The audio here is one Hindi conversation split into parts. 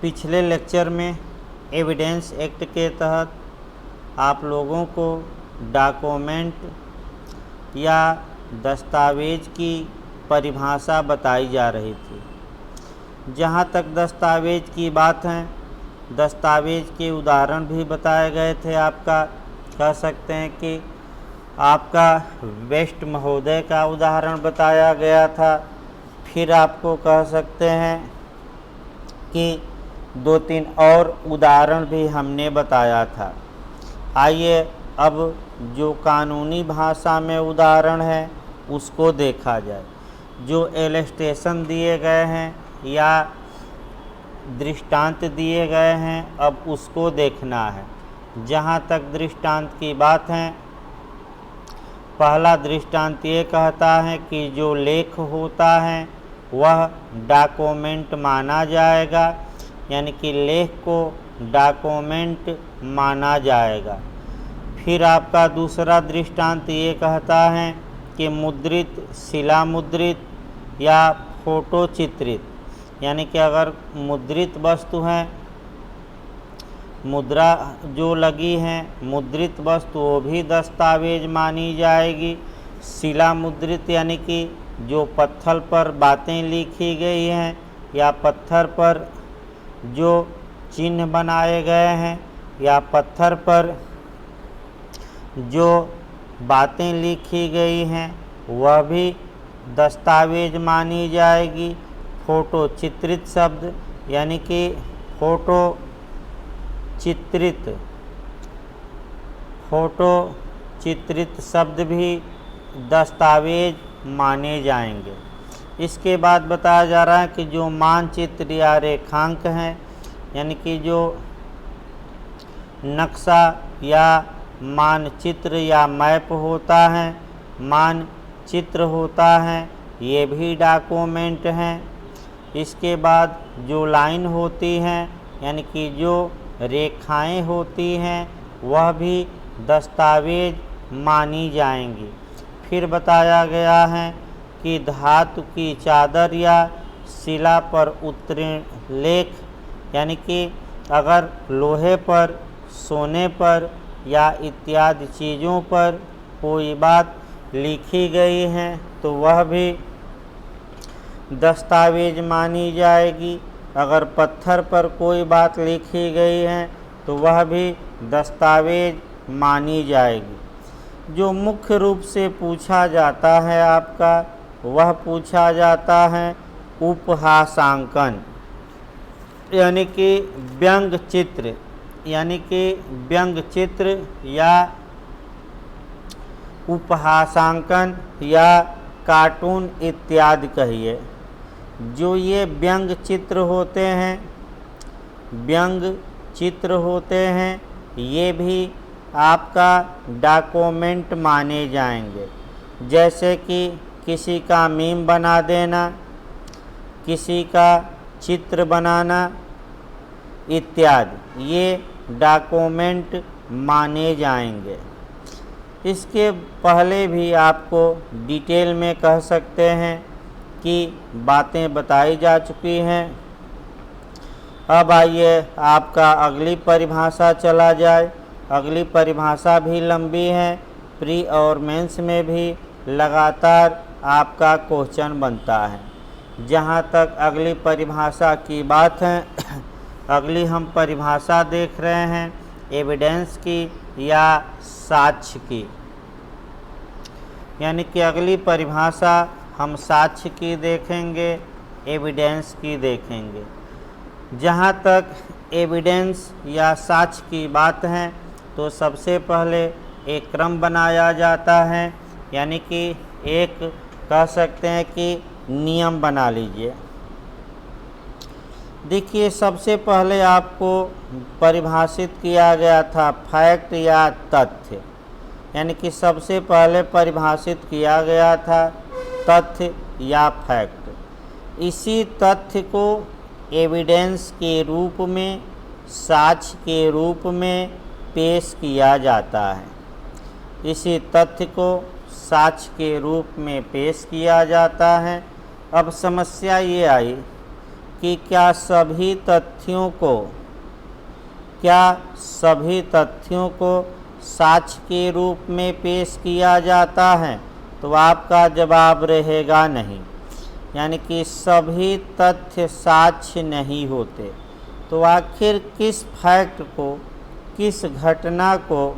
पिछले लेक्चर में एविडेंस एक्ट के तहत आप लोगों को डॉक्यूमेंट या दस्तावेज की परिभाषा बताई जा रही थी। जहाँ तक दस्तावेज की बात है, दस्तावेज के उदाहरण भी बताए गए थे। आपका कह सकते हैं कि आपका वेस्ट महोदय का उदाहरण बताया गया था। फिर आपको कह सकते हैं कि 2-3 और उदाहरण भी हमने बताया था। आइए अब जो कानूनी भाषा में उदाहरण है उसको देखा जाए। जो इलस्ट्रेशन दिए गए हैं या दृष्टांत दिए गए हैं, अब उसको देखना है। जहाँ तक दृष्टांत की बात है, पहला दृष्टांत ये कहता है कि जो लेख होता है वह डॉक्यूमेंट माना जाएगा, यानी कि लेख को डॉक्यूमेंट माना जाएगा। फिर आपका दूसरा दृष्टांत ये कहता है कि मुद्रित, शिला मुद्रित या फोटो चित्रित, यानी कि अगर मुद्रित वस्तु है, मुद्रा जो लगी है, मुद्रित वस्तु वो भी दस्तावेज मानी जाएगी। शिला मुद्रित यानी कि जो पत्थर पर बातें लिखी गई हैं या पत्थर पर जो चिन्ह बनाए गए हैं या पत्थर पर जो बातें लिखी गई हैं वह भी दस्तावेज मानी जाएगी। फोटो चित्रित शब्द यानी कि फोटो चित्रित शब्द भी दस्तावेज माने जाएंगे। इसके बाद बताया जा रहा है कि जो मानचित्र या रेखांक हैं, यानी कि जो नक्शा या मानचित्र या मैप होता है, मानचित्र होता है, ये भी डॉक्यूमेंट हैं। इसके बाद जो लाइन होती हैं, यानी कि जो रेखाएं होती हैं, वह भी दस्तावेज मानी जाएंगी। फिर बताया गया है कि धातु की चादर या शिला पर उत्तीर्ण लेख, यानी कि अगर लोहे पर, सोने पर या इत्यादि चीज़ों पर कोई बात लिखी गई है तो वह भी दस्तावेज मानी जाएगी। अगर पत्थर पर कोई बात लिखी गई है तो वह भी दस्तावेज मानी जाएगी। जो मुख्य रूप से पूछा जाता है आपका, वह पूछा जाता है उपहासांकन, यानी कि व्यंग चित्र, यानी कि व्यंग चित्र या उपहासांकन या कार्टून इत्यादि कहिए। जो ये व्यंग चित्र होते हैं, ये भी आपका डॉक्यूमेंट माने जाएंगे। जैसे कि किसी का मीम बना देना, किसी का चित्र बनाना इत्यादि, ये डॉक्यूमेंट माने जाएंगे। इसके पहले भी आपको डिटेल में कह सकते हैं कि बातें बताई जा चुकी हैं। अब आइए आपका अगली परिभाषा चला जाए। अगली परिभाषा भी लंबी है, प्री और मेंस में भी लगातार आपका क्वेश्चन बनता है। जहाँ तक अगली परिभाषा की बात है, अगली हम परिभाषा देख रहे हैं एविडेंस की या साक्ष्य की, यानी कि अगली परिभाषा हम साक्ष्य की देखेंगे, एविडेंस की देखेंगे। जहाँ तक एविडेंस या साक्ष्य की बात है तो सबसे पहले एक क्रम बनाया जाता है, यानी कि एक कह सकते हैं कि नियम बना लीजिए। देखिए, सबसे पहले आपको परिभाषित किया गया था फैक्ट या तथ्य, यानी कि सबसे पहले परिभाषित किया गया था तथ्य या फैक्ट। इसी तथ्य को एविडेंस के रूप में, साक्ष्य के रूप में पेश किया जाता है। इसी तथ्य को साक्ष्य के रूप में पेश किया जाता है। अब समस्या ये आई कि क्या सभी तथ्यों को साक्ष्य के रूप में पेश किया जाता है, तो आपका जवाब रहेगा नहीं। यानी कि सभी तथ्य साक्ष्य नहीं होते। तो आखिर किस फैक्ट को, किस घटना को,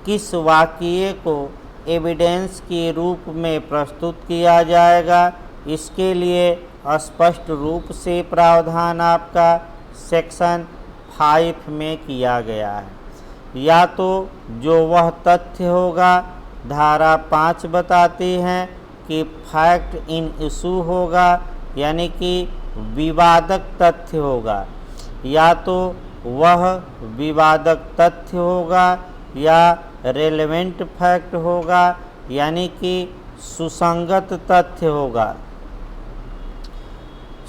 किस वाक़ये को एविडेंस के रूप में प्रस्तुत किया जाएगा, इसके लिए स्पष्ट रूप से प्रावधान आपका सेक्शन 5 में किया गया है। या तो जो वह तथ्य होगा, धारा 5 बताती है कि फैक्ट इन इशू होगा, यानी कि विवादक तथ्य होगा, या तो वह विवादक तथ्य होगा या रेलेवेंट फैक्ट होगा, यानी कि सुसंगत तथ्य होगा।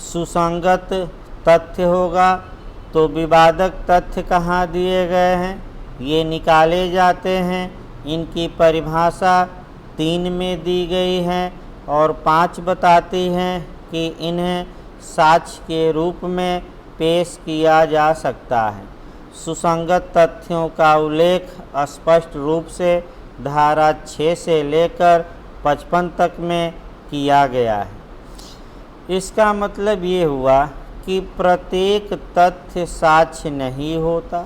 सुसंगत तथ्य होगा तो विवादक तथ्य कहाँ दिए गए हैं, ये निकाले जाते हैं। इनकी परिभाषा 3 में दी गई है और 5 बताती हैं कि इन्हें साक्ष्य के रूप में पेश किया जा सकता है। सुसंगत तथ्यों का उल्लेख स्पष्ट रूप से धारा 6 से लेकर 55 तक में किया गया है। इसका मतलब ये हुआ कि प्रत्येक तथ्य साक्ष्य नहीं होता,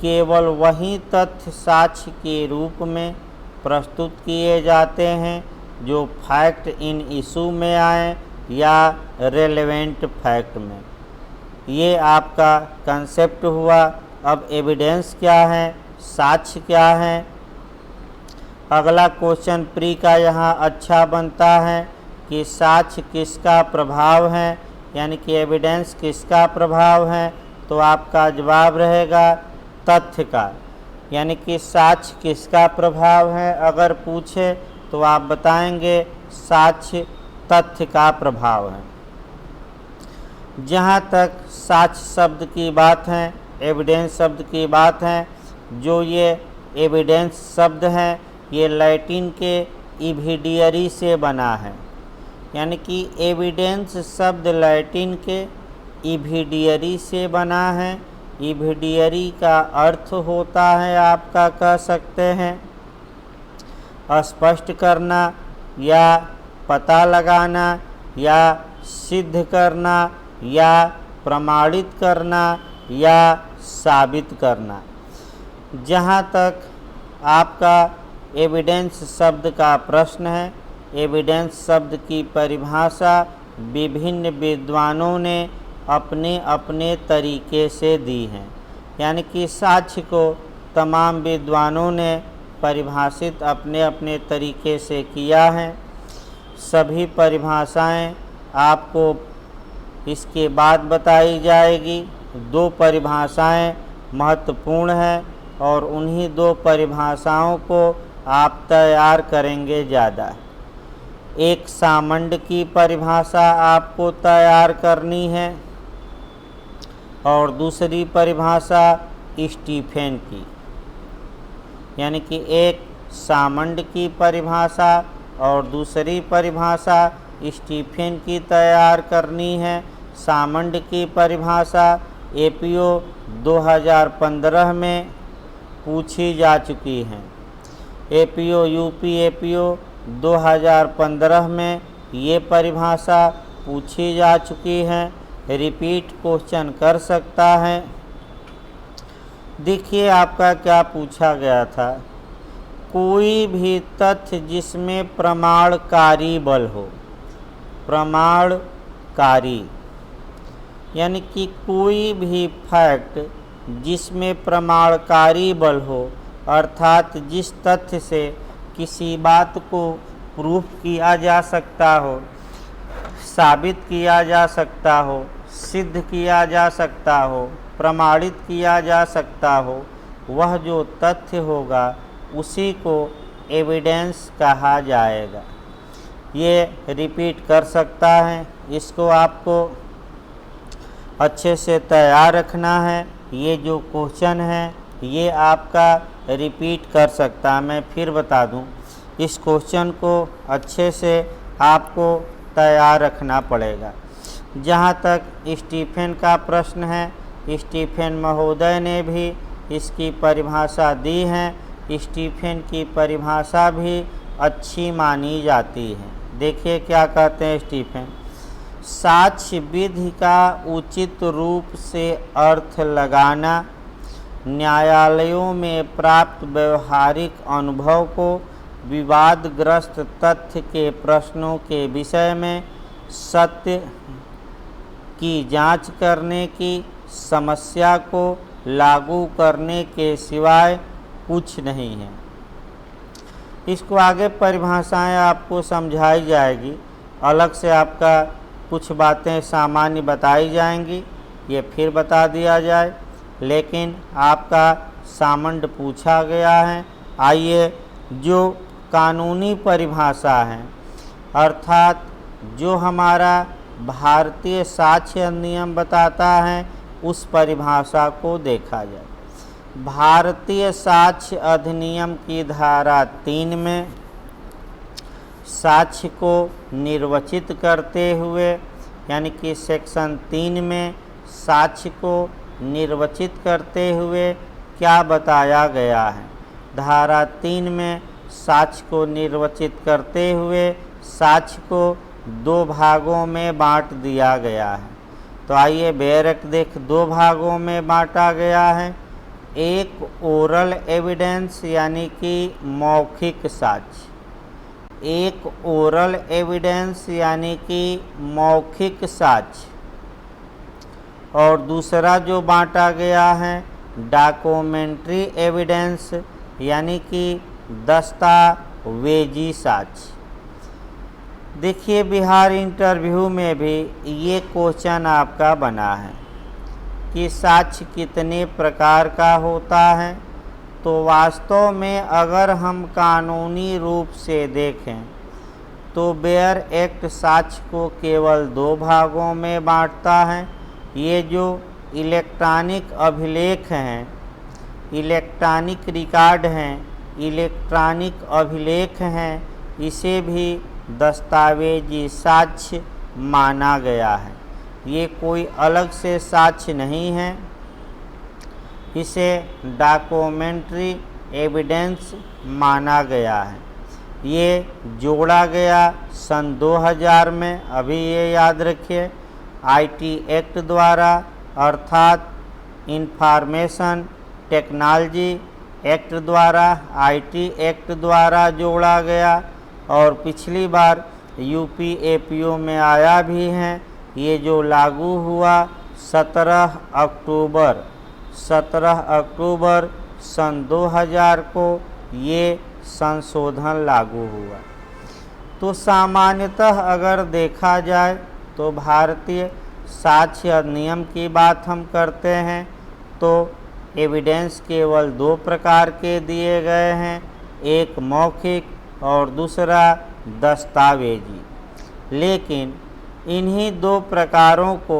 केवल वही तथ्य साक्ष्य के रूप में प्रस्तुत किए जाते हैं जो फैक्ट इन इशू में आए या रेलेवेंट फैक्ट में। ये आपका कंसेप्ट हुआ। अब एविडेंस क्या है, साक्ष्य क्या है। अगला क्वेश्चन प्री का यहाँ अच्छा बनता है कि साक्ष्य किसका प्रभाव है, यानी कि एविडेंस किसका प्रभाव है। तो आपका जवाब रहेगा तथ्य का, यानी कि साक्ष्य किसका प्रभाव है। अगर पूछे तो आप बताएंगे साक्ष्य तथ्य का प्रभाव है। जहाँ तक साक्ष्य शब्द की बात है, एविडेंस शब्द की बात है, जो ये एविडेंस शब्द है ये लैटिन के इविडियरी से बना है। यानी कि एविडेंस शब्द लैटिन के इविडियरी से बना है। इविडियरी का अर्थ होता है, आपका कह सकते हैं, स्पष्ट करना या पता लगाना या सिद्ध करना या प्रमाणित करना या साबित करना। जहाँ तक आपका एविडेंस शब्द का प्रश्न है, एविडेंस शब्द की परिभाषा विभिन्न विद्वानों ने अपने अपने तरीके से दी है। यानी कि साक्ष्य को तमाम विद्वानों ने परिभाषित अपने अपने तरीके से किया है। सभी परिभाषाएं आपको इसके बाद बताई जाएगी। 2 परिभाषाएं महत्वपूर्ण हैं और उन्हीं 2 परिभाषाओं को आप तैयार करेंगे ज़्यादा। एक सामंड की परिभाषा आपको तैयार करनी है और दूसरी परिभाषा स्टीफेन की। यानी कि एक सामंड की परिभाषा और दूसरी परिभाषा स्टीफेन की तैयार करनी है। सामंड की परिभाषा एपीओ 2015 में पूछी जा चुकी है। एपीओ यूपी एपीओ 2015 में ये परिभाषा पूछी जा चुकी है। रिपीट क्वेश्चन कर सकता है। देखिए आपका क्या पूछा गया था, कोई भी तथ्य जिसमें प्रमाणकारी बल हो। प्रमाणकारी यानी कि कोई भी फैक्ट जिसमें प्रमाणकारी बल हो, अर्थात जिस तथ्य से किसी बात को प्रूफ किया जा सकता हो, साबित किया जा सकता हो, सिद्ध किया जा सकता हो, प्रमाणित किया जा सकता हो, वह जो तथ्य होगा उसी को एविडेंस कहा जाएगा। ये रिपीट कर सकता है, इसको आपको अच्छे से तैयार रखना है। ये जो क्वेश्चन है ये आपका रिपीट कर सकता है। मैं फिर बता दूं, इस क्वेश्चन को अच्छे से आपको तैयार रखना पड़ेगा। जहाँ तक स्टीफेन का प्रश्न है, स्टीफेन महोदय ने भी इसकी परिभाषा दी है। स्टीफेन की परिभाषा भी अच्छी मानी जाती है। देखिए क्या कहते हैं स्टीफेन। साक्ष्य विधि का उचित रूप से अर्थ लगाना न्यायालयों में प्राप्त व्यवहारिक अनुभव को विवादग्रस्त तथ्य के प्रश्नों के विषय में सत्य की जांच करने की समस्या को लागू करने के सिवाय कुछ नहीं है। इसको आगे परिभाषाएं आपको समझाई जाएगी, अलग से आपका कुछ बातें सामान्य बताई जाएंगी, ये फिर बता दिया जाए, लेकिन आपका सामंड पूछा गया है। आइए जो कानूनी परिभाषा है, अर्थात जो हमारा भारतीय साक्ष्य अधिनियम बताता है, उस परिभाषा को देखा जाए। भारतीय साक्ष्य अधिनियम की धारा 3 में साक्ष्य को निर्वचित करते हुए, यानी कि सेक्शन 3 में साक्ष्य को निर्वचित करते हुए क्या बताया गया है। धारा 3 में साक्ष्य को निर्वचित करते हुए साक्ष्य को 2 भागों में बांट दिया गया है। तो आइए बेरक देख, 2 भागों में बांटा गया है। एक ओरल एविडेंस यानी कि मौखिक साक्ष्य, एक ओरल एविडेंस यानी कि मौखिक साक्ष्य, और दूसरा जो बांटा गया है डॉक्यूमेंट्री एविडेंस यानी कि दस्तावेजी साक्ष्य। देखिए बिहार इंटरव्यू में भी ये क्वेश्चन आपका बना है कि साक्ष्य कितने प्रकार का होता है। तो वास्तव में अगर हम कानूनी रूप से देखें तो बेयर एक्ट साक्ष्य को केवल 2 भागों में बांटता है। ये जो इलेक्ट्रॉनिक अभिलेख हैं, इलेक्ट्रॉनिक रिकॉर्ड हैं, इलेक्ट्रॉनिक अभिलेख हैं, इसे भी दस्तावेजी साक्ष्य माना गया है। ये कोई अलग से साक्ष्य नहीं है, इसे डॉक्यूमेंट्री एविडेंस माना गया है। ये जोड़ा गया सन 2000 में, अभी ये याद रखिए, आईटी एक्ट द्वारा, अर्थात इंफॉर्मेशन टेक्नोलॉजी एक्ट द्वारा, आईटी एक्ट द्वारा जोड़ा गया। और पिछली बार यूपीएपीओ में आया भी है। ये जो लागू हुआ 17 अक्टूबर सन 2000 को ये संशोधन लागू हुआ। तो सामान्यतः अगर देखा जाए तो भारतीय साक्ष्य अधिनियम की बात हम करते हैं तो एविडेंस केवल 2 प्रकार के दिए गए हैं, एक मौखिक और दूसरा दस्तावेजी। लेकिन इन्हीं 2 प्रकारों को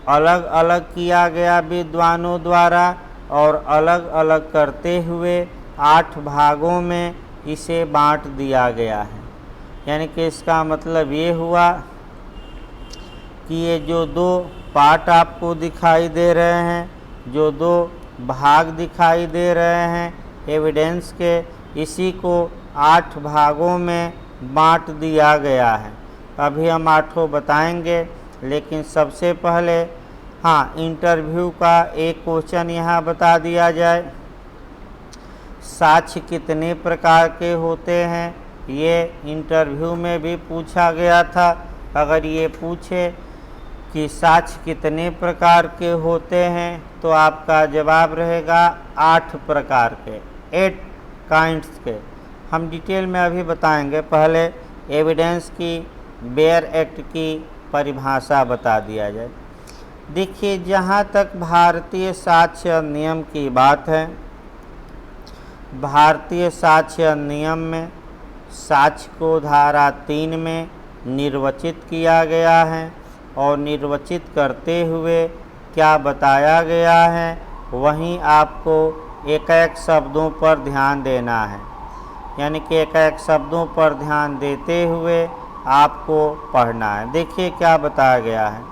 अलग अलग किया गया विद्वानों द्वारा और अलग अलग करते हुए 8 भागों में इसे बांट दिया गया है। यानी कि इसका मतलब ये हुआ कि ये जो 2 पार्ट आपको दिखाई दे रहे हैं, जो 2 भाग दिखाई दे रहे हैं एविडेंस के, इसी को 8 भागों में बांट दिया गया है। अभी हम 8 बताएंगे, लेकिन सबसे पहले इंटरव्यू का एक क्वेश्चन यहाँ बता दिया जाए। साक्ष्य कितने प्रकार के होते हैं, ये इंटरव्यू में भी पूछा गया था। अगर ये पूछे कि साक्ष्य कितने प्रकार के होते हैं तो आपका जवाब रहेगा 8 प्रकार के, 8 काइंड्स के। हम डिटेल में अभी बताएंगे, पहले एविडेंस की बेयर एक्ट की परिभाषा बता दिया जाए। देखिए जहाँ तक भारतीय साक्ष्य अधिनियम की बात है, भारतीय साक्ष्य अधिनियम में साक्ष्य को धारा 3 में निर्वचित किया गया है और निर्वचित करते हुए क्या बताया गया है वहीं आपको एक एक शब्दों पर ध्यान देना है। यानी कि एक एक शब्दों पर ध्यान देते हुए आपको पढ़ना है। देखिए क्या बताया गया है।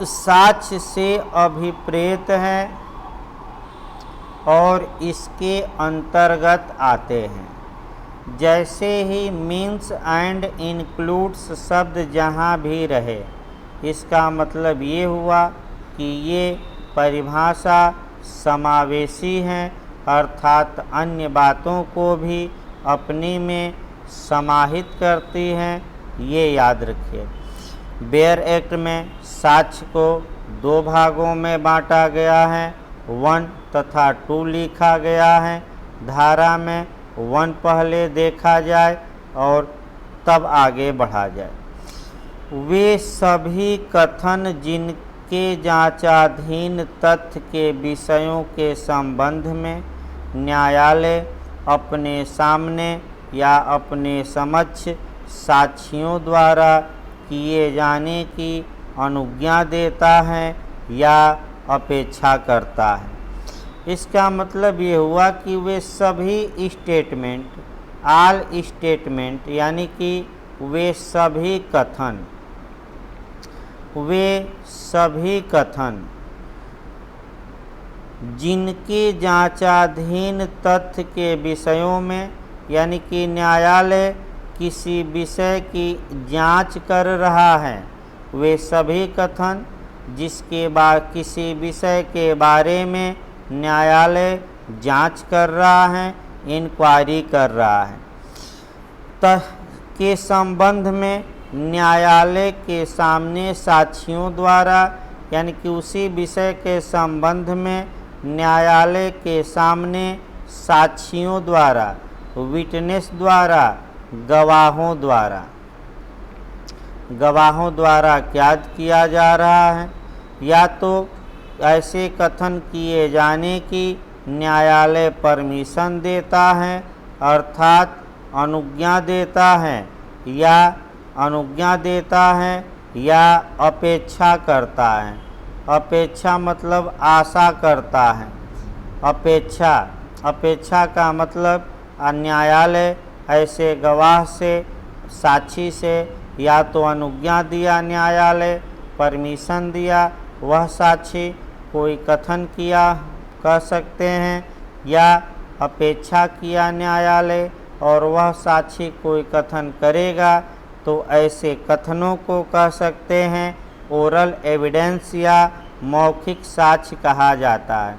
साक्ष्य से अभिप्रेत है और इसके अंतर्गत आते हैं। जैसे ही मीन्स एंड इंक्लूड्स शब्द जहाँ भी रहे, इसका मतलब ये हुआ कि ये परिभाषा समावेशी है, अर्थात अन्य बातों को भी अपने में समाहित करती हैं। ये याद रखिए। बेयर एक्ट में साक्ष्य को 2 भागों में बांटा गया है, 1 तथा 2 लिखा गया है। धारा में 1 पहले देखा जाए और तब आगे बढ़ा जाए। वे सभी कथन जिनके जांचाधीन तथ्य के विषयों के संबंध में न्यायालय अपने सामने या अपने समक्ष साक्षियों द्वारा किए जाने की अनुज्ञा देता है या अपेक्षा करता है। इसका मतलब ये हुआ कि वे सभी स्टेटमेंट, ऑल स्टेटमेंट, यानी कि वे सभी कथन जिनके जांचाधीन तथ्य के विषयों में, यानी कि न्यायालय किसी विषय की जांच कर रहा है, वे सभी कथन जिसके बाद किसी विषय के बारे में न्यायालय जांच कर रहा है, इंक्वायरी कर रहा है, के संबंध में न्यायालय के सामने साक्षियों द्वारा, यानी कि उसी विषय के संबंध में न्यायालय के सामने साक्षियों द्वारा, विटनेस द्वारा, गवाहों द्वारा क्या किया जा रहा है, या तो ऐसे कथन किए जाने की न्यायालय परमिशन देता है, अर्थात अनुज्ञा देता है या अपेक्षा करता है। अपेक्षा मतलब आशा करता है। अपेक्षा का मतलब न्यायालय ऐसे गवाह से, साक्षी से या तो अनुज्ञा दिया, न्यायालय परमिशन दिया, वह साक्षी कोई कथन किया कह सकते हैं, या अपेक्षा किया न्यायालय और वह साक्षी कोई कथन करेगा, तो ऐसे कथनों को कह सकते हैं ओरल एविडेंस या मौखिक साक्ष्य कहा जाता है।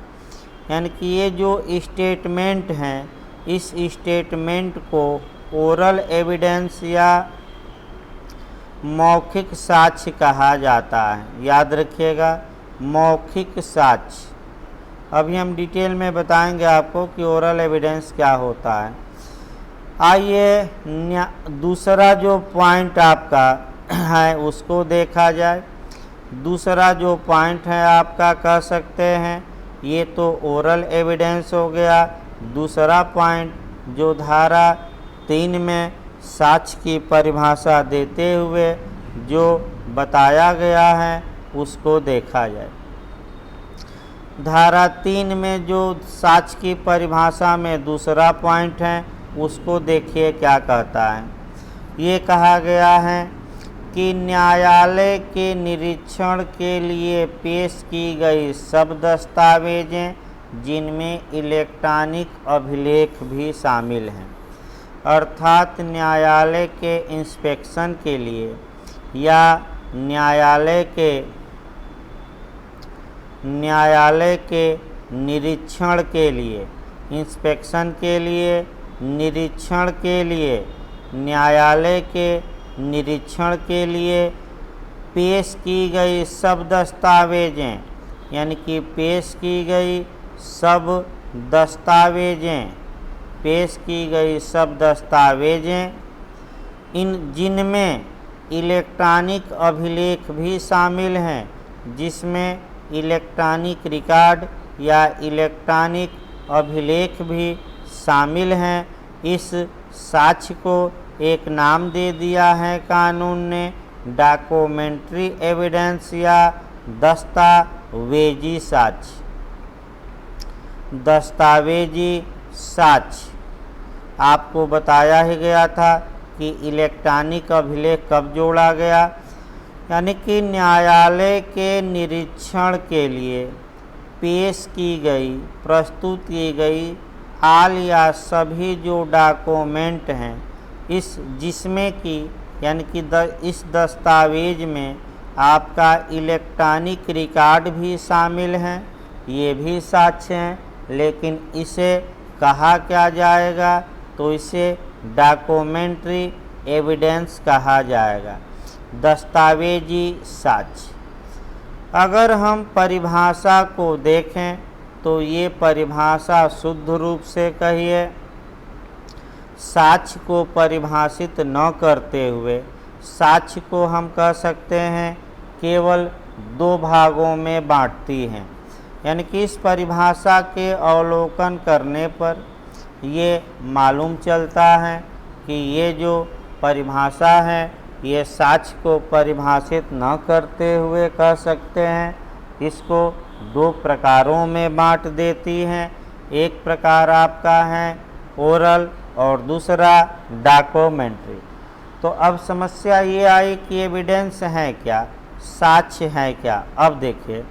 यानी कि ये जो स्टेटमेंट हैं, इस स्टेटमेंट को ओरल एविडेंस या मौखिक साक्ष्य कहा जाता है। याद रखिएगा, मौखिक साक्ष्य। अभी हम डिटेल में बताएंगे आपको कि ओरल एविडेंस क्या होता है। आइए दूसरा जो पॉइंट आपका है उसको देखा जाए। दूसरा जो पॉइंट है आपका, कह सकते हैं ये तो ओरल एविडेंस हो गया। दूसरा पॉइंट जो धारा 3 में साक्ष्य की परिभाषा देते हुए जो बताया गया है उसको देखा जाए। धारा 3 में जो साक्ष्य की परिभाषा में दूसरा पॉइंट है उसको देखिए क्या कहता है। ये कहा गया है कि न्यायालय के निरीक्षण के लिए पेश की गई सब दस्तावेजें जिनमें इलेक्ट्रॉनिक अभिलेख भी शामिल हैं, अर्थात न्यायालय के इंस्पेक्शन के लिए या न्यायालय के निरीक्षण के लिए, इंस्पेक्शन के लिए, निरीक्षण के लिए, न्यायालय के निरीक्षण के लिए पेश की गई सब दस्तावेजें, यानी कि पेश की गई सब दस्तावेजें जिनमें इलेक्ट्रॉनिक अभिलेख भी शामिल हैं, जिसमें इलेक्ट्रॉनिक रिकॉर्ड या इलेक्ट्रॉनिक अभिलेख भी शामिल हैं। इस साक्ष्य को एक नाम दे दिया है कानून ने, डॉक्यूमेंट्री एविडेंस या दस्तावेजी साक्ष्य। दस्तावेजी साक्ष्य आपको बताया ही गया था कि इलेक्ट्रॉनिक अभिलेख कब जोड़ा गया। यानी कि न्यायालय के निरीक्षण के लिए पेश की गई, प्रस्तुत की गई आल या सभी जो डॉक्यूमेंट हैं, इस जिसमें कि यानी कि इस दस्तावेज में आपका इलेक्ट्रॉनिक रिकॉर्ड भी शामिल हैं, ये भी साक्ष्य हैं, लेकिन इसे कहा क्या जाएगा, तो इसे डॉक्यूमेंट्री एविडेंस कहा जाएगा, दस्तावेजी साक्ष्य। अगर हम परिभाषा को देखें तो ये परिभाषा शुद्ध रूप से कहिए साक्ष्य को परिभाषित न करते हुए साक्ष्य को हम कह सकते हैं केवल दो भागों में बांटती हैं। यानी कि इस परिभाषा के अवलोकन करने पर ये मालूम चलता है कि ये जो परिभाषा है ये साक्ष्य को परिभाषित न करते हुए कह सकते हैं, इसको दो प्रकारों में बांट देती हैं। एक प्रकार आपका है ओरल और दूसरा डॉक्यूमेंट्री। तो अब समस्या ये आई कि एविडेंस है क्या, साक्ष्य है क्या। अब देखिए,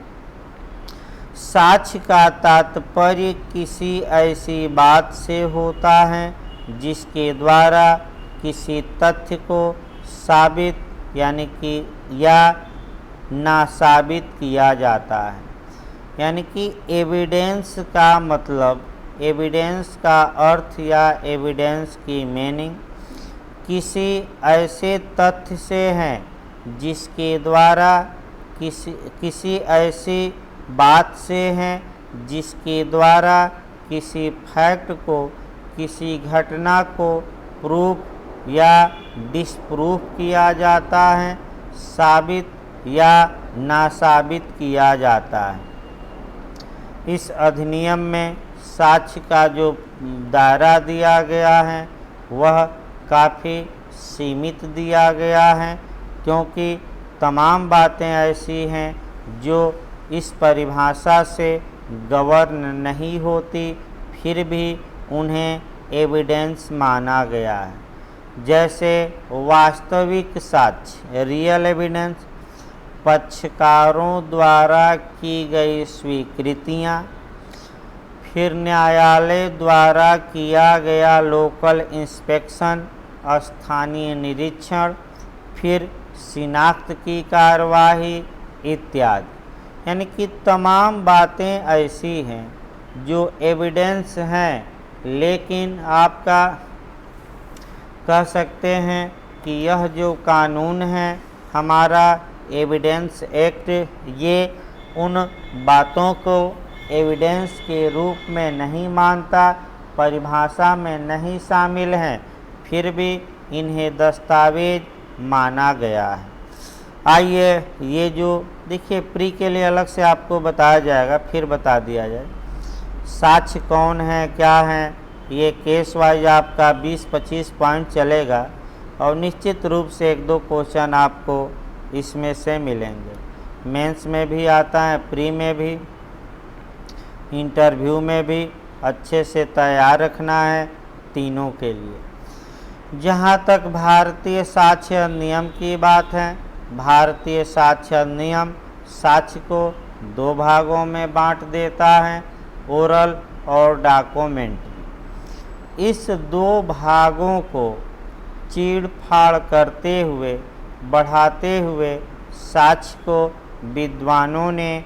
साक्ष्य का तात्पर्य किसी ऐसी बात से होता है जिसके द्वारा किसी तथ्य को साबित यानी कि या ना साबित किया जाता है। यानी कि एविडेंस का मतलब, एविडेंस का अर्थ या एविडेंस की मीनिंग किसी ऐसे तथ्य से है जिसके द्वारा किसी ऐसी बात से है जिसके द्वारा किसी फैक्ट को, किसी घटना को प्रूफ या डिसप्रूफ किया जाता है, साबित या नासाबित किया जाता है। इस अधिनियम में साक्ष्य का जो दायरा दिया गया है वह काफ़ी सीमित दिया गया है, क्योंकि तमाम बातें ऐसी हैं जो इस परिभाषा से गवर्न नहीं होती, फिर भी उन्हें एविडेंस माना गया है। जैसे वास्तविक साक्ष्य, रियल एविडेंस, पक्षकारों द्वारा की गई स्वीकृतियाँ, फिर न्यायालय द्वारा किया गया लोकल इंस्पेक्शन, स्थानीय निरीक्षण, फिर शिनाख्त की कार्यवाही इत्यादि। यानी कि तमाम बातें ऐसी हैं जो एविडेंस हैं, लेकिन आपका कह सकते हैं कि यह जो कानून है हमारा एविडेंस एक्ट, ये उन बातों को एविडेंस के रूप में नहीं मानता, परिभाषा में नहीं शामिल हैं, फिर भी इन्हें दस्तावेज माना गया है। आइए, ये जो देखिए प्री के लिए अलग से आपको बताया जाएगा, फिर बता दिया जाए साक्ष्य कौन है, क्या है। ये केस वाइज आपका 20-25 पॉइंट चलेगा और निश्चित रूप से 1-2 क्वेश्चन आपको इसमें से मिलेंगे। मेंस में भी आता है, प्री में भी, इंटरव्यू में भी अच्छे से तैयार रखना है तीनों के लिए। जहाँ तक भारतीय साक्ष्य अधिनियम की बात है, भारतीय साक्ष्य अधिनियम साक्ष्य को दो भागों में बांट देता है, ओरल और डॉक्यूमेंट्री। इस दो भागों को चीड़ फाड़ करते हुए, बढ़ाते हुए साक्ष्य को विद्वानों ने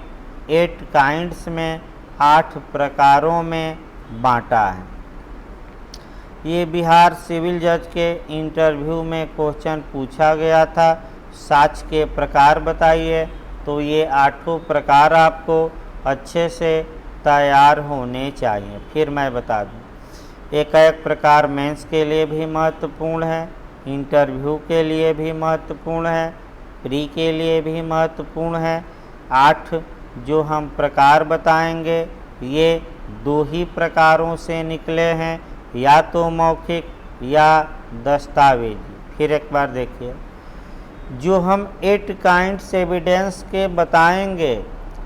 8 काइंड्स में 8 प्रकारों में बांटा है। ये बिहार सिविल जज के इंटरव्यू में क्वेश्चन पूछा गया था, साक्ष्य के प्रकार बताइए, तो ये 8 प्रकार आपको अच्छे से तैयार होने चाहिए। फिर मैं बता दूं, एक प्रकार मेंस के लिए भी महत्वपूर्ण है, इंटरव्यू के लिए भी महत्वपूर्ण है, प्री के लिए भी महत्वपूर्ण है। 8 जो हम प्रकार बताएंगे ये 2 ही प्रकारों से निकले हैं, या तो मौखिक या दस्तावेजी। फिर एक बार देखिए, जो हम 8 काइंड्स एविडेंस के बताएंगे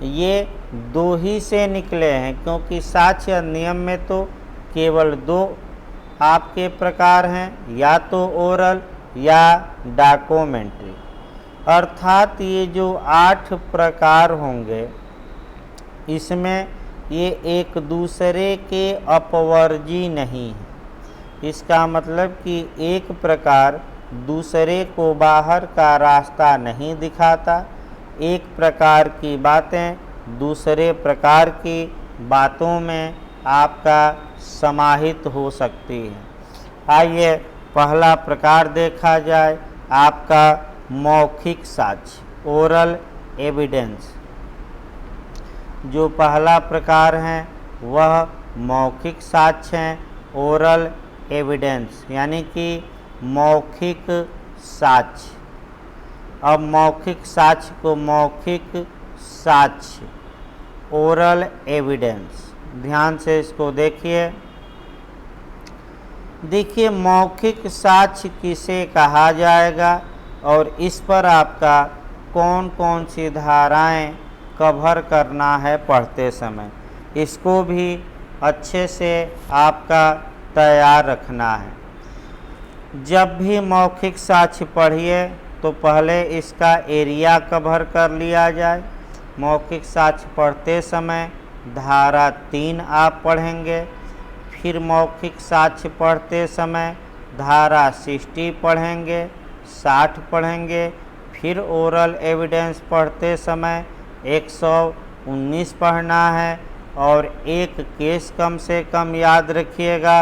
ये 2 ही से निकले हैं, क्योंकि साक्ष्य अधिनियम में तो केवल 2 आपके प्रकार हैं, या तो ओरल या डॉक्यूमेंट्री। अर्थात ये जो 8 प्रकार होंगे इसमें ये एक दूसरे के अपवर्जी नहीं है। इसका मतलब कि एक प्रकार दूसरे को बाहर का रास्ता नहीं दिखाता, एक प्रकार की बातें दूसरे प्रकार की बातों में आपका समाहित हो सकती है। आइए पहला प्रकार देखा जाए, आपका मौखिक साक्ष्य, ओरल एविडेंस। जो पहला प्रकार है वह मौखिक साक्ष्य है, ओरल एविडेंस, यानी कि मौखिक साक्ष्य। अब मौखिक साक्ष्य को मौखिक साक्ष्य, ओरल एविडेंस, ध्यान से इसको देखिए। देखिए मौखिक साक्ष्य किसे कहा जाएगा और इस पर आपका कौन कौन सी धाराएं कवर करना है पढ़ते समय, इसको भी अच्छे से आपका तैयार रखना है। जब भी मौखिक साक्ष्य पढ़िए तो पहले इसका एरिया कवर कर लिया जाए। मौखिक साक्ष्य पढ़ते समय धारा 3 आप पढ़ेंगे, फिर मौखिक साक्ष्य पढ़ते समय धारा 60 पढ़ेंगे, 60 पढ़ेंगे, फिर ओरल एविडेंस पढ़ते समय 119 पढ़ना है और एक केस कम से कम याद रखिएगा।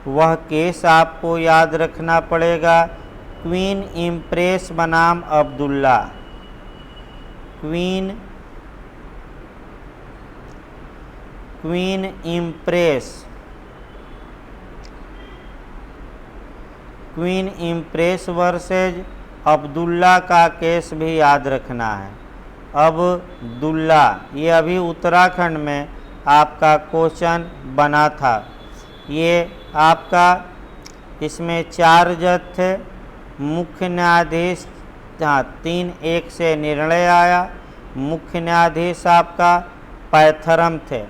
वह केस आपको याद रखना पड़ेगा, क्वीन इम्प्रेस बनाम Abdullah. Queen impress versus Abdullah का केस भी याद रखना है। अब्दुल्ला, ये अभी उत्तराखंड में आपका क्वेश्चन बना था। ये आपका इसमें 4 जज थे, मुख्य न्यायाधीश 3-1 से निर्णय आया। मुख्य न्यायाधीश आपका पैथरम थे,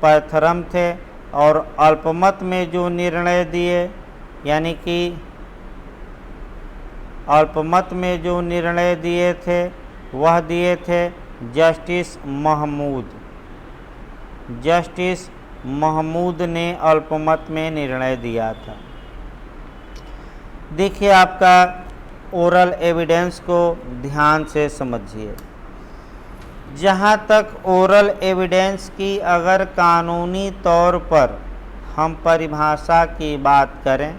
पैथरम थे, और अल्पमत में जो निर्णय दिए, यानी कि अल्पमत में जो निर्णय दिए थे वह दिए थे जस्टिस महमूद ने अल्पमत में निर्णय दिया था। देखिए आपका ओरल एविडेंस को ध्यान से समझिए। जहाँ तक ओरल एविडेंस की अगर कानूनी तौर पर हम परिभाषा की बात करें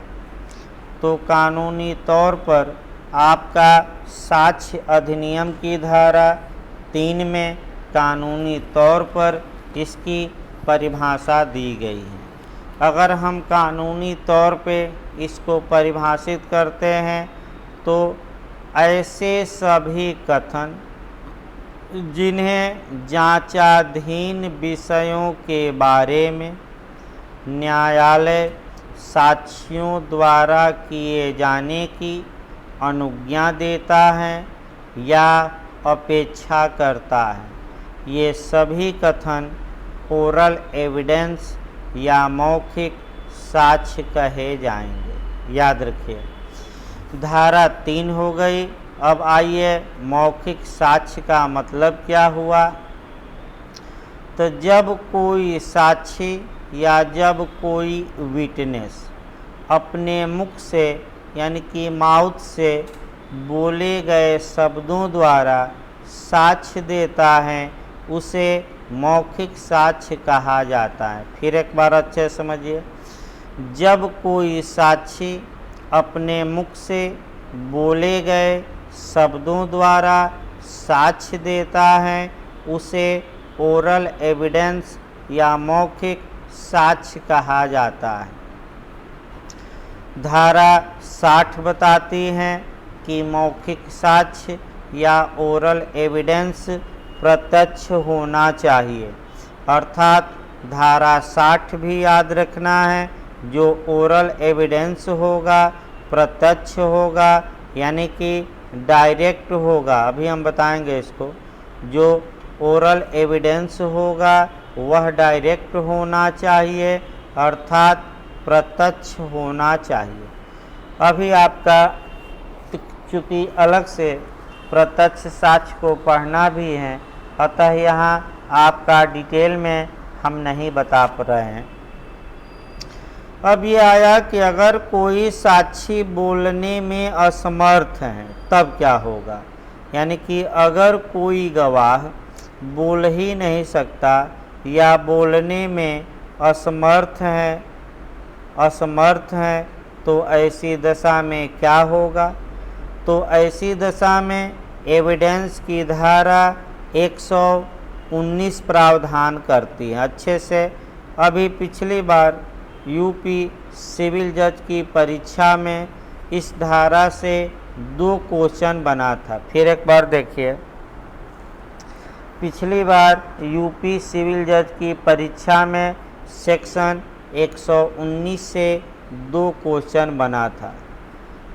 तो कानूनी तौर पर आपका साक्ष्य अधिनियम की धारा 3 में कानूनी तौर पर इसकी परिभाषा दी गई है। अगर हम कानूनी तौर पे इसको परिभाषित करते हैं तो ऐसे सभी कथन जिन्हें जांचाधीन विषयों के बारे में न्यायालय साक्षियों द्वारा किए जाने की अनुज्ञा देता है या अपेक्षा करता है, ये सभी कथन ओरल एविडेंस या मौखिक साक्ष्य कहे जाएंगे। याद रखिए, धारा 3 हो गई। अब आइए मौखिक साक्ष्य का मतलब क्या हुआ। तो जब कोई साक्षी या जब कोई विटनेस अपने मुख से यानी कि माउथ से बोले गए शब्दों द्वारा साक्ष्य देता है, उसे मौखिक साक्ष्य कहा जाता है। फिर एक बार अच्छे समझिए, जब कोई साक्षी अपने मुख से बोले गए शब्दों द्वारा साक्ष्य देता है, उसे ओरल एविडेंस या मौखिक साक्ष्य कहा जाता है। धारा 60 बताती है कि मौखिक साक्ष्य या ओरल एविडेंस प्रत्यक्ष होना चाहिए, अर्थात धारा 60 भी याद रखना है। जो ओरल एविडेंस होगा प्रत्यक्ष होगा, यानी कि डायरेक्ट होगा। अभी हम बताएंगे इसको। जो ओरल एविडेंस होगा वह डायरेक्ट होना चाहिए, अर्थात प्रत्यक्ष होना चाहिए। अभी आपका चूँकि अलग से प्रत्यक्ष साक्ष्य को पढ़ना भी है, अतः यहाँ आपका डिटेल में हम नहीं बता रहे हैं। अब ये आया कि अगर कोई साक्षी बोलने में असमर्थ है तब क्या होगा, यानी कि अगर कोई गवाह बोल ही नहीं सकता या बोलने में असमर्थ है तो ऐसी दशा में क्या होगा। तो ऐसी दशा में एविडेंस की धारा 119 प्रावधान करती है। अच्छे से अभी पिछली बार यूपी सिविल जज की परीक्षा में इस धारा से 2 क्वेश्चन बना था। फिर एक बार देखिए, पिछली बार यूपी सिविल जज की परीक्षा में सेक्शन 119 से 2 क्वेश्चन बना था।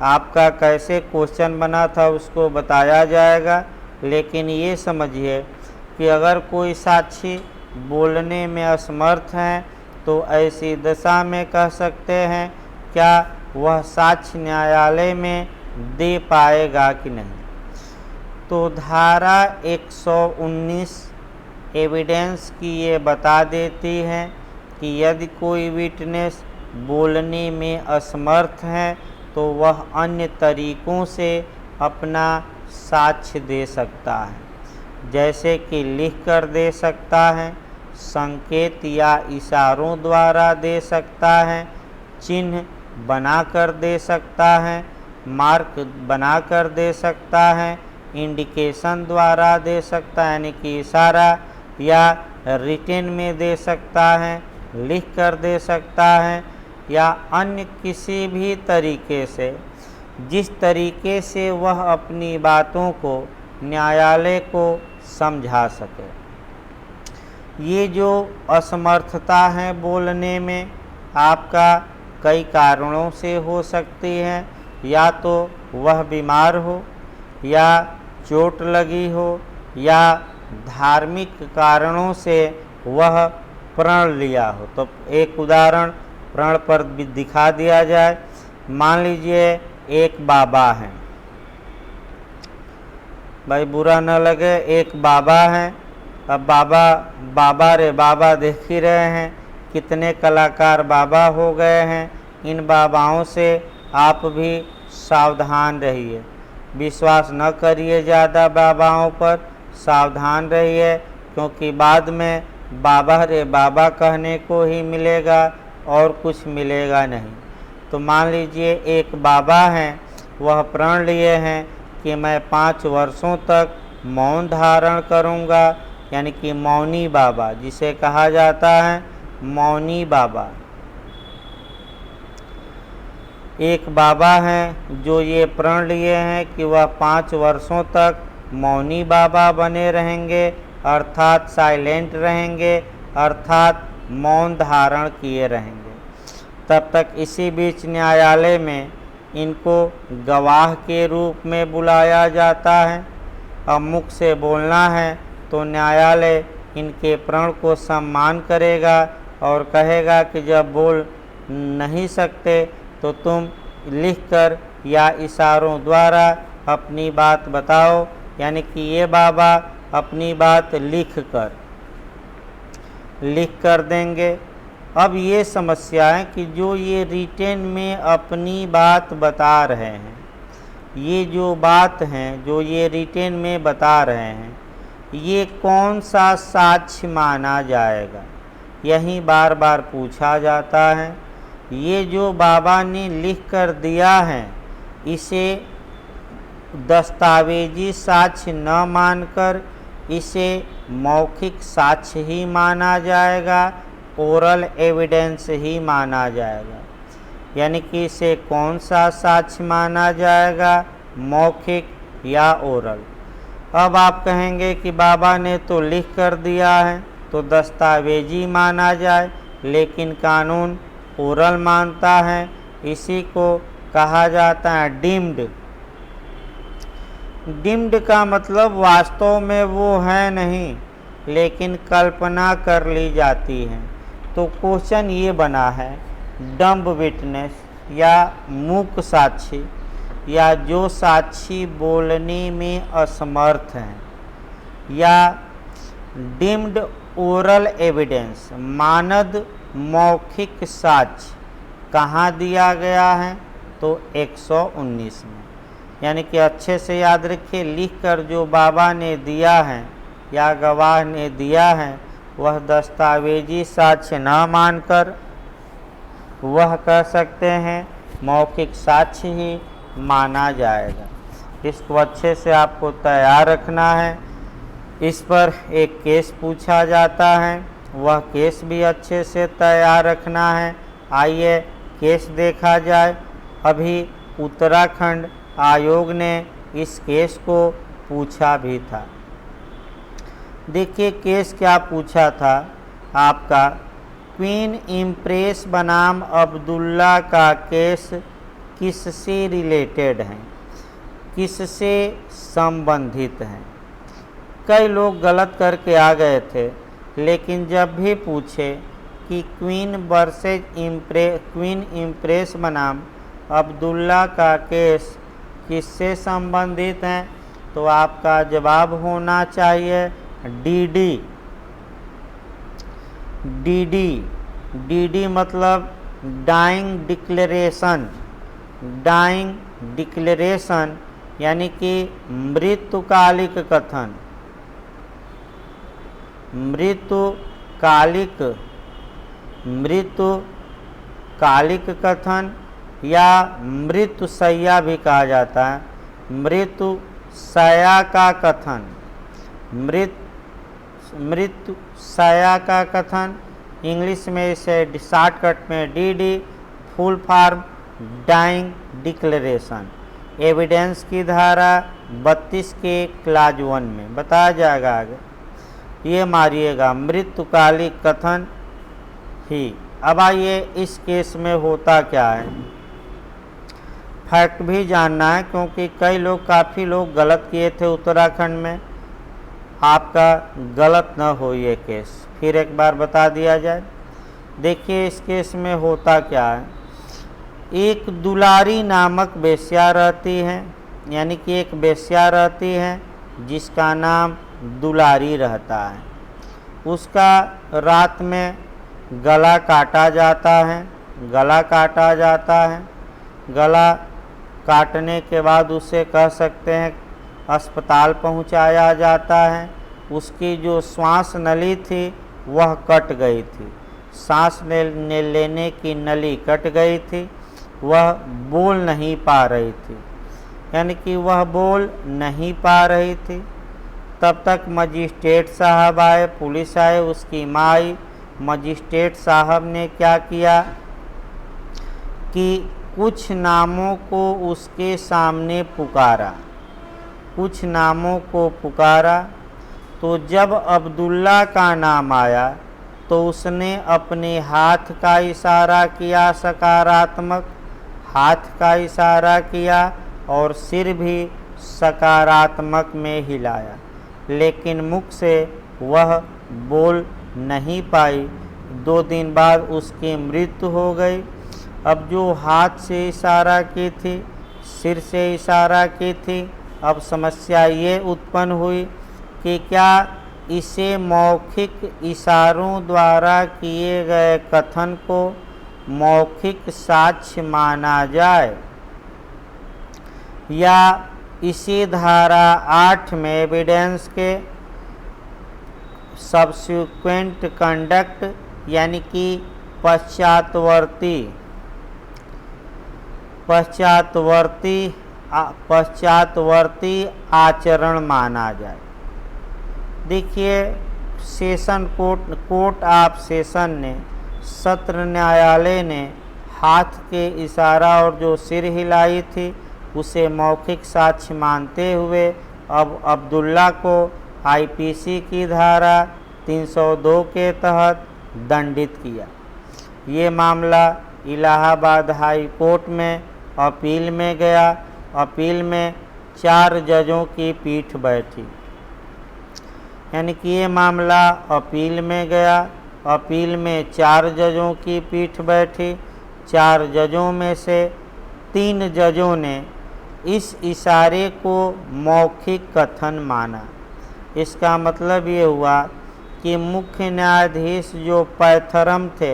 आपका कैसे क्वेश्चन बना था उसको बताया जाएगा, लेकिन ये समझिए कि अगर कोई साक्षी बोलने में असमर्थ है तो ऐसी दशा में कह सकते हैं क्या वह साक्ष्य न्यायालय में दे पाएगा कि नहीं। तो धारा 119 एविडेंस की ये बता देती है कि यदि कोई विटनेस बोलने में असमर्थ है तो वह अन्य तरीक़ों से अपना साक्ष्य दे सकता है, जैसे कि लिख कर दे सकता है, संकेत या इशारों द्वारा दे सकता है, चिन्ह बनाकर दे सकता है, मार्क बनाकर दे सकता है, इंडिकेशन द्वारा दे सकता है यानी कि इशारा, या रिटन में दे सकता है, लिख कर दे सकता है, या अन्य किसी भी तरीके से जिस तरीके से वह अपनी बातों को न्यायालय को समझा सके। ये जो असमर्थता है बोलने में आपका कई कारणों से हो सकती है, या तो वह बीमार हो, या चोट लगी हो, या धार्मिक कारणों से वह प्रण लिया हो। तो एक उदाहरण प्रण पर भी दिखा दिया जाए। मान लीजिए एक बाबा हैं, भाई बुरा न लगे, एक बाबा हैं। अब बाबा रे बाबा देख ही रहे हैं कितने कलाकार बाबा हो गए हैं। इन बाबाओं से आप भी सावधान रहिए, विश्वास न करिए ज़्यादा बाबाओं पर, सावधान रहिए, क्योंकि बाद में बाबा रे बाबा कहने को ही मिलेगा और कुछ मिलेगा नहीं। तो मान लीजिए एक बाबा हैं, वह प्रण लिए हैं कि मैं 5 वर्षों तक मौन धारण करूंगा, यानी कि मौनी बाबा जिसे कहा जाता है मौनी बाबा। एक बाबा हैं जो ये प्रण लिए हैं कि वह 5 वर्षों तक मौनी बाबा बने रहेंगे, अर्थात साइलेंट रहेंगे, अर्थात मौन धारण किए रहेंगे। तब तक इसी बीच न्यायालय में इनको गवाह के रूप में बुलाया जाता है। अब मुख से बोलना है तो न्यायालय इनके प्रण को सम्मान करेगा और कहेगा कि जब बोल नहीं सकते तो तुम लिखकर या इशारों द्वारा अपनी बात बताओ, यानी कि ये बाबा अपनी बात लिख कर देंगे। अब ये समस्या है कि जो ये रिटेन में अपनी बात बता रहे हैं, ये जो बात हैं जो ये रिटेन में बता रहे हैं, ये कौन सा साक्ष्य माना जाएगा, यही बार बार पूछा जाता है। ये जो बाबा ने लिख कर दिया है इसे दस्तावेजी साक्ष्य न मानकर इसे मौखिक साक्ष्य ही माना जाएगा, ओरल एविडेंस ही माना जाएगा। यानी कि इसे कौन सा साक्ष्य माना जाएगा, मौखिक या ओरल। अब आप कहेंगे कि बाबा ने तो लिख कर दिया है तो दस्तावेजी माना जाए, लेकिन कानून ओरल मानता है। इसी को कहा जाता है डीम्ड। डीम्ड का मतलब वास्तव में वो है नहीं, लेकिन कल्पना कर ली जाती है। तो क्वेश्चन ये बना है, डम्ब विटनेस या मूक साक्षी या जो साक्षी बोलने में असमर्थ हैं, या डीम्ड ओरल एविडेंस मानद मौखिक साक्ष्य कहाँ दिया गया है, तो 119 में। यानी कि अच्छे से याद रखिए, लिखकर जो बाबा ने दिया है या गवाह ने दिया है वह दस्तावेजी साक्ष्य न मानकर वह कह सकते हैं मौखिक साक्ष्य ही माना जाएगा। इसको अच्छे से आपको तैयार रखना है। इस पर एक केस पूछा जाता है, वह केस भी अच्छे से तैयार रखना है। आइए केस देखा जाए। अभी उत्तराखंड आयोग ने इस केस को पूछा भी था। देखिए केस क्या पूछा था आपका, क्वीन इम्प्रेस बनाम अब्दुल्ला का केस किससे रिलेटेड है, किससे संबंधित है। कई लोग गलत करके आ गए थे, लेकिन जब भी पूछे कि क्वीन इम्प्रेस बनाम अब्दुल्ला का केस किससे संबंधित है, तो आपका जवाब होना चाहिए डीडी मतलब डाइंग डिक्लेरेशन, यानी कि मृत्युकालिक कथन, मृत्युकालिक कथन या मृत्युशैया भी कहा जाता है। मृत्युशैया का कथन, मृत्युशैया का कथन, इंग्लिश में इसे शॉर्टकट में DD, full form dying declaration. Evidence की धारा 32 के क्लाज 1 में बताया जाएगा। आगे ये मारिएगा मृत्युकालिक कथन ही। अब आइए इस केस में होता क्या है, फैक्ट भी जानना है, क्योंकि काफ़ी लोग गलत किए थे उत्तराखंड में। आपका गलत न हो ये केस, फिर एक बार बता दिया जाए। देखिए इस केस में होता क्या है, एक दुलारी नामक वेश्या रहती है, यानी कि एक वेश्या रहती है जिसका नाम दुलारी रहता है। उसका रात में गला काटा जाता है, गला काटने के बाद उसे कह सकते हैं अस्पताल पहुंचाया जाता है। उसकी जो श्वास नली थी वह कट गई थी, सांस लेने की नली कट गई थी, वह बोल नहीं पा रही थी, यानी कि वह बोल नहीं पा रही थी। तब तक मजिस्ट्रेट साहब आए, पुलिस आए, उसकी माँ आई। मजिस्ट्रेट साहब ने क्या किया कि कुछ नामों को उसके सामने पुकारा, तो जब अब्दुल्ला का नाम आया तो उसने अपने हाथ का इशारा किया, सकारात्मक हाथ का इशारा किया, और सिर भी सकारात्मक में हिलाया, लेकिन मुख से वह बोल नहीं पाई। 2 दिन बाद उसकी मृत्यु हो गई। अब जो हाथ से इशारा की थी, सिर से इशारा की थी, अब समस्या ये उत्पन्न हुई कि क्या इसे मौखिक इशारों द्वारा किए गए कथन को मौखिक साक्ष्य माना जाए, या इसी धारा 8 में एविडेंस के सब्सिक्वेंट कंडक्ट, यानी कि पश्चातवर्ती आचरण माना जाए। देखिए सेशन कोर्ट ऑफ सेशन ने, सत्र न्यायालय ने हाथ के इशारा और जो सिर हिलाई थी उसे मौखिक साक्ष्य मानते हुए अब अब्दुल्ला को आईपीसी की धारा 302 के तहत दंडित किया। ये मामला इलाहाबाद हाई कोर्ट में अपील में गया। अपील में 4 जजों की पीठ बैठी, यानी कि ये मामला अपील में गया। अपील में 4 जजों की पीठ बैठी। 4 जजों में से 3 जजों ने इस इशारे को मौखिक कथन माना। इसका मतलब ये हुआ कि मुख्य न्यायाधीश जो पैथरम थे,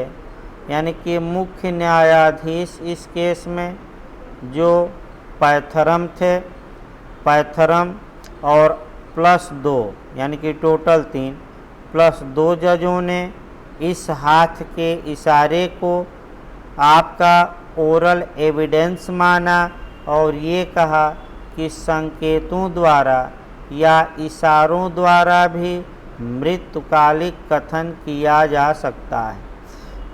यानी कि मुख्य न्यायाधीश इस केस में जो पैथरम थे, पैथरम और +2 यानी कि टोटल 3 +2 जजों ने इस हाथ के इशारे को आपका ओरल एविडेंस माना और ये कहा कि संकेतों द्वारा या इशारों द्वारा भी मृत्युकालिक कथन किया जा सकता है।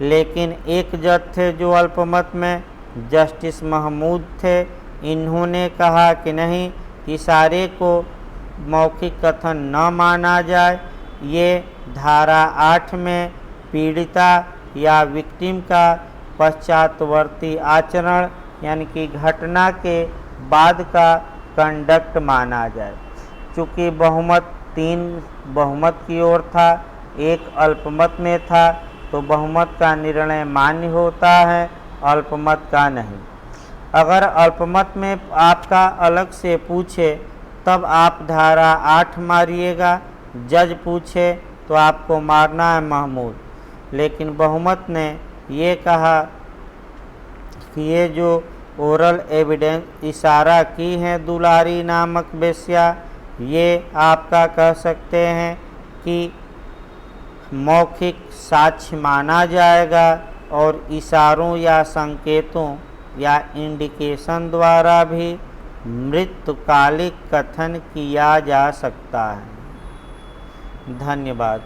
लेकिन एक जज थे जो अल्पमत में जस्टिस महमूद थे, इन्होंने कहा कि नहीं, इशारे को मौखिक कथन न माना जाए। ये धारा 8 में पीड़िता या विक्टिम का पश्चातवर्ती आचरण यानी कि घटना के बाद का कंडक्ट माना जाए। चूँकि बहुमत 3 बहुमत की ओर था, 1 अल्पमत में था, तो बहुमत का निर्णय मान्य होता है, अल्पमत का नहीं। अगर अल्पमत में आपका अलग से पूछे तब आप धारा 8 मारिएगा, जज पूछे तो आपको मारना है महमूद। लेकिन बहुमत ने ये कहा कि ये जो ओरल एविडेंस इशारा की है दुलारी नामक वेश्या, ये आपका कह सकते हैं कि मौखिक साक्ष्य माना जाएगा और इशारों या संकेतों या इंडिकेशन द्वारा भी मृत्युकालिक कथन किया जा सकता है। धन्यवाद।